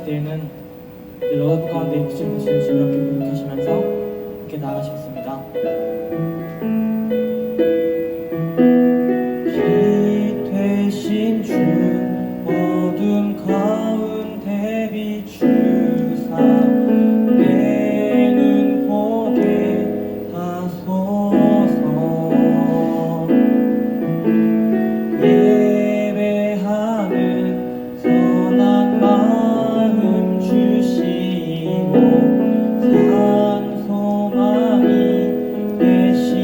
때에는 늘 어둠 가운데 빛을 비추는 주를 함께 고백하시면서 함께 나아가시겠습니다. 빛 되신 주 어둠 가운데 비추사 내 눈 보게 하소서. 예배하는 선한 마음 주시고 산 소망이 되시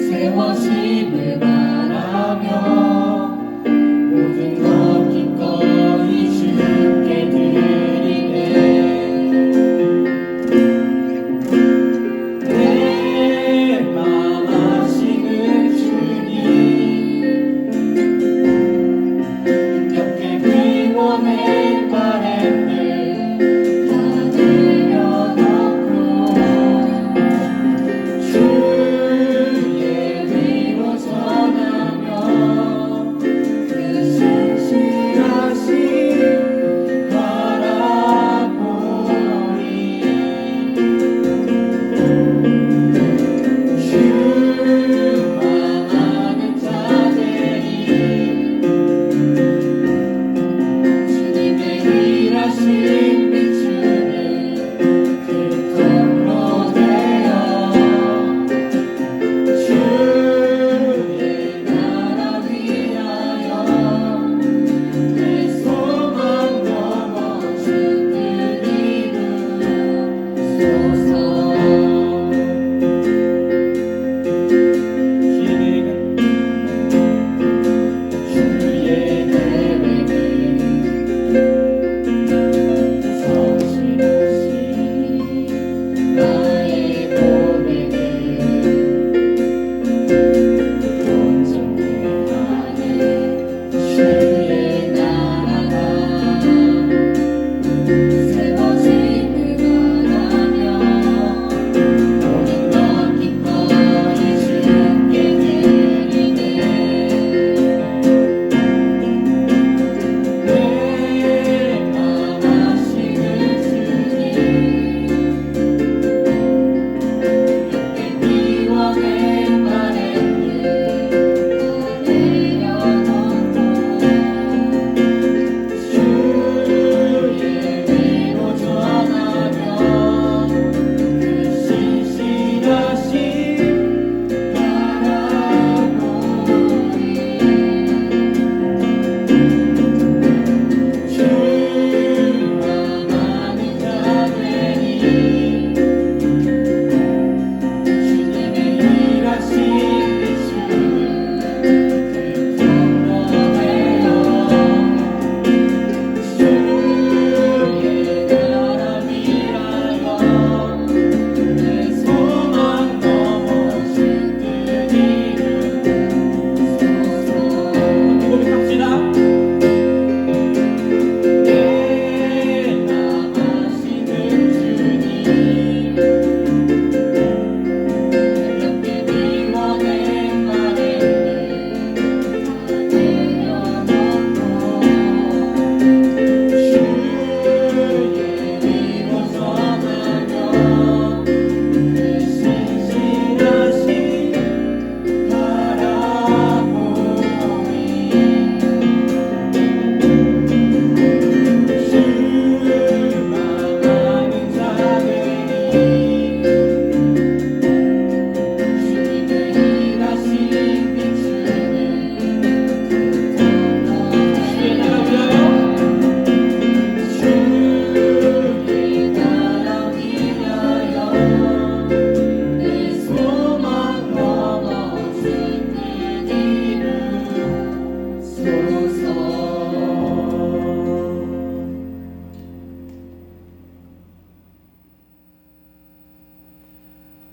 세워짐을 바라며 모든 것 기꺼이 주께 드리네. 내 맘 아시는 주님, 힘겹게 비워낸 바램들 다 내려놓고 주의 위로 전하며 그 신실하신 바라보리. 주만 아는 자들이 주님의 일하심 비추는 그 통로 되어 주의 나라 위하여 내 소망 넘어 주 뜻 이루소서. 주의 계획은 성실하신 나의 고백은 온전히 하네. 주의 나라가 세워짐을 바라며 모든 것 기꺼이 주께 드리네. 내 맘 아시는 주님, 힘겹게 비워낸 바램들 다 내려놓고 주의 위로 전하며 그 신실하신 바라보리. 주만 아는 자들이 주님의 일하심 비추는 그 통로 되어 주의 나라 위하여 내 소망 넘어 주 뜻 이루소서. 고백합시다. 내 맘 아시는 주님, 힘겹게 비워낸 바램들 다 내려놓고 주의 위로 전하며 그 신실하신 바라보리. 주만 아는 자들이 주님의 일하심 비추는 그 통로 주의 나라 되어 위하여 주의 나라 위하여 내 소망 넘어 주 뜻 이루소서.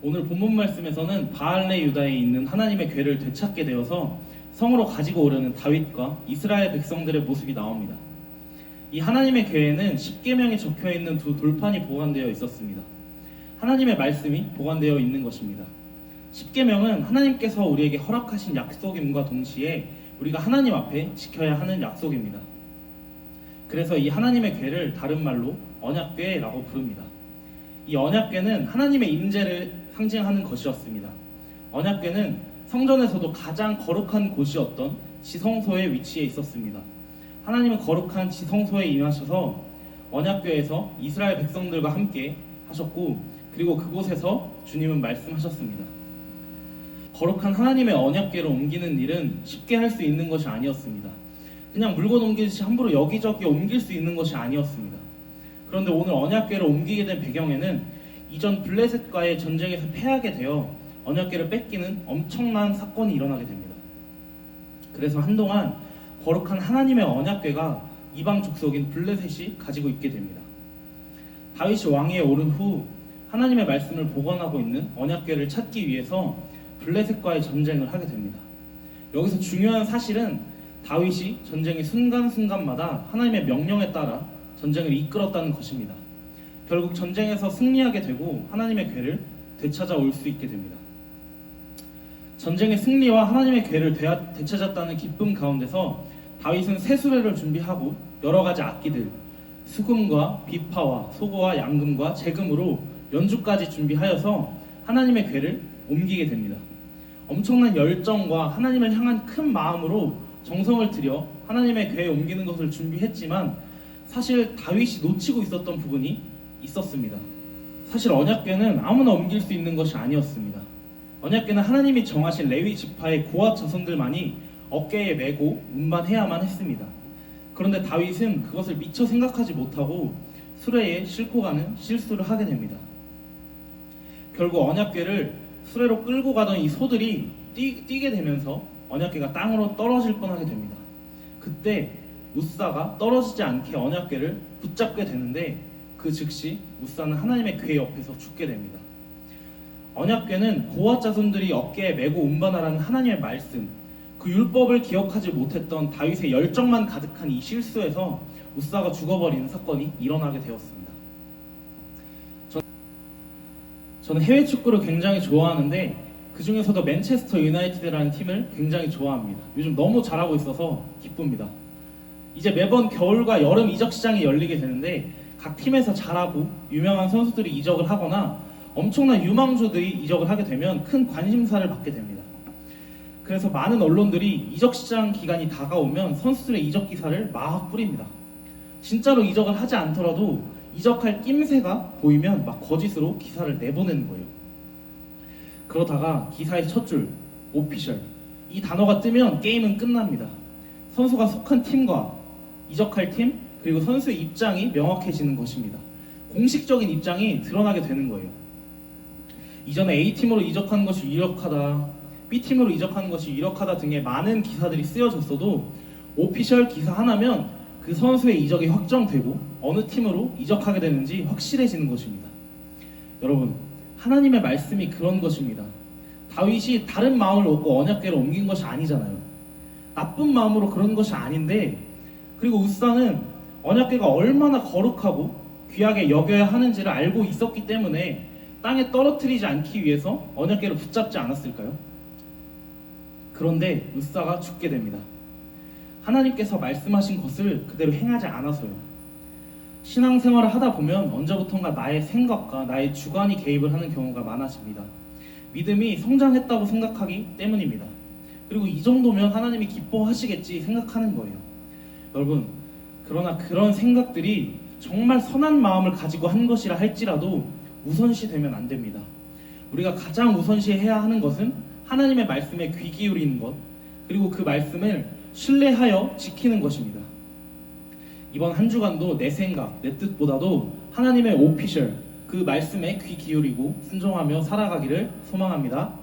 오늘 본문 말씀에서는 바알레 유다에 있는 하나님의 궤를 되찾게 되어서 성으로 가지고 오려는 다윗과 이스라엘 백성들의 모습이 나옵니다. 이 하나님의 궤에는 십계명이 적혀 있는 두 돌판이 보관되어 있었습니다. 하나님의 말씀이 보관되어 있는 것입니다. 십계명은 하나님께서 우리에게 허락하신 약속임과 동시에 우리가 하나님 앞에 지켜야 하는 약속입니다. 그래서 이 하나님의 궤를 다른 말로 언약궤라고 부릅니다. 이 언약궤는 하나님의 임재를 상징하는 것이었습니다. 언약궤는 성전에서도 가장 거룩한 곳이었던 지성소에 위치해 있었습니다. 하나님은 거룩한 지성소에 임하셔서 언약궤에서 이스라엘 백성들과 함께 하셨고, 그리고 그곳에서 주님은 말씀하셨습니다. 거룩한 하나님의 언약궤를 옮기는 일은 쉽게 할 수 있는 것이 아니었습니다. 그냥 물건 옮기듯이 함부로 여기저기 옮길 수 있는 것이 아니었습니다. 그런데 오늘 언약궤를 옮기게 된 배경에는 이전 블레셋과의 전쟁에서 패하게 되어 언약궤를 뺏기는 엄청난 사건이 일어나게 됩니다. 그래서 한동안 거룩한 하나님의 언약궤가 이방 족속인 블레셋이 가지고 있게 됩니다. 다윗이 왕위에 오른 후 하나님의 말씀을 보관하고 있는 언약궤를 찾기 위해서 블레셋과의 전쟁을 하게 됩니다. 여기서 중요한 사실은 다윗이 전쟁의 순간순간마다 하나님의 명령에 따라 전쟁을 이끌었다는 것입니다. 결국 전쟁에서 승리하게 되고 하나님의 궤를 되찾아올 수 있게 됩니다. 전쟁의 승리와 하나님의 궤를 되찾았다는 기쁨 가운데서 다윗은 새 수레를 준비하고 여러 가지 악기들, 수금과 비파와 소고와 양금과 재금으로 연주까지 준비하여서 하나님의 궤를 옮기게 됩니다. 엄청난 열정과 하나님을 향한 큰 마음으로 정성을 들여 하나님의 궤에 옮기는 것을 준비했지만 사실 다윗이 놓치고 있었던 부분이 있었습니다. 사실 언약궤는 아무나 옮길 수 있는 것이 아니었습니다. 언약궤는 하나님이 정하신 레위 지파의 고압 자손들만이 어깨에 메고 운반해야만 했습니다. 그런데 다윗은 그것을 미처 생각하지 못하고 수레에 싣고 가는 실수를 하게 됩니다. 결국 언약궤를 수레로 끌고 가던 이 소들이 뛰게 되면서 언약궤가 땅으로 떨어질 뻔하게 됩니다. 그때 우사가 떨어지지 않게 언약궤를 붙잡게 되는데 그 즉시 우사는 하나님의 궤 옆에서 죽게 됩니다. 언약궤는 고아 자손들이 어깨에 메고 운반하라는 하나님의 말씀, 그 율법을 기억하지 못했던 다윗의 열정만 가득한 이 실수에서 우사가 죽어버리는 사건이 일어나게 되었습니다. 저는 해외 축구를 굉장히 좋아하는데 그 중에서도 맨체스터 유나이티드라는 팀을 굉장히 좋아합니다. 요즘 너무 잘하고 있어서 기쁩니다. 이제 매번 겨울과 여름 이적 시장이 열리게 되는데 각 팀에서 잘하고 유명한 선수들이 이적을 하거나 엄청난 유망주들이 이적을 하게 되면 큰 관심사를 받게 됩니다. 그래서 많은 언론들이 이적 시장 기간이 다가오면 선수들의 이적 기사를 막 뿌립니다. 진짜로 이적을 하지 않더라도 이적할 낌새가 보이면 막 거짓으로 기사를 내보내는 거예요. 그러다가 기사의 첫 줄, 오피셜, 이 단어가 뜨면 게임은 끝납니다. 선수가 속한 팀과 이적할 팀, 그리고 선수의 입장이 명확해지는 것입니다. 공식적인 입장이 드러나게 되는 거예요. 이전에 A팀으로 이적하는 것이 유력하다, B팀으로 이적하는 것이 유력하다 등의 많은 기사들이 쓰여졌어도 오피셜 기사 하나면 그 선수의 이적이 확정되고 어느 팀으로 이적하게 되는지 확실해지는 것입니다. 여러분, 하나님의 말씀이 그런 것입니다. 다윗이 다른 마음을 먹고 언약궤를 옮긴 것이 아니잖아요. 나쁜 마음으로 그런 것이 아닌데, 그리고 우사는 언약궤가 얼마나 거룩하고 귀하게 여겨야 하는지를 알고 있었기 때문에 땅에 떨어뜨리지 않기 위해서 언약궤를 붙잡지 않았을까요? 그런데 우사가 죽게 됩니다. 하나님께서 말씀하신 것을 그대로 행하지 않아서요. 신앙생활을 하다 보면 언제부턴가 나의 생각과 나의 주관이 개입을 하는 경우가 많아집니다. 믿음이 성장했다고 생각하기 때문입니다. 그리고 이 정도면 하나님이 기뻐하시겠지 생각하는 거예요. 여러분, 그러나 그런 생각들이 정말 선한 마음을 가지고 한 것이라 할지라도 우선시되면 안 됩니다. 우리가 가장 우선시해야 하는 것은 하나님의 말씀에 귀 기울이는 것, 그리고 그 말씀을 신뢰하여 지키는 것입니다. 이번 한 주간도 내 생각, 내 뜻보다도 하나님의 오피셜, 그 말씀에 귀 기울이고 순종하며 살아가기를 소망합니다.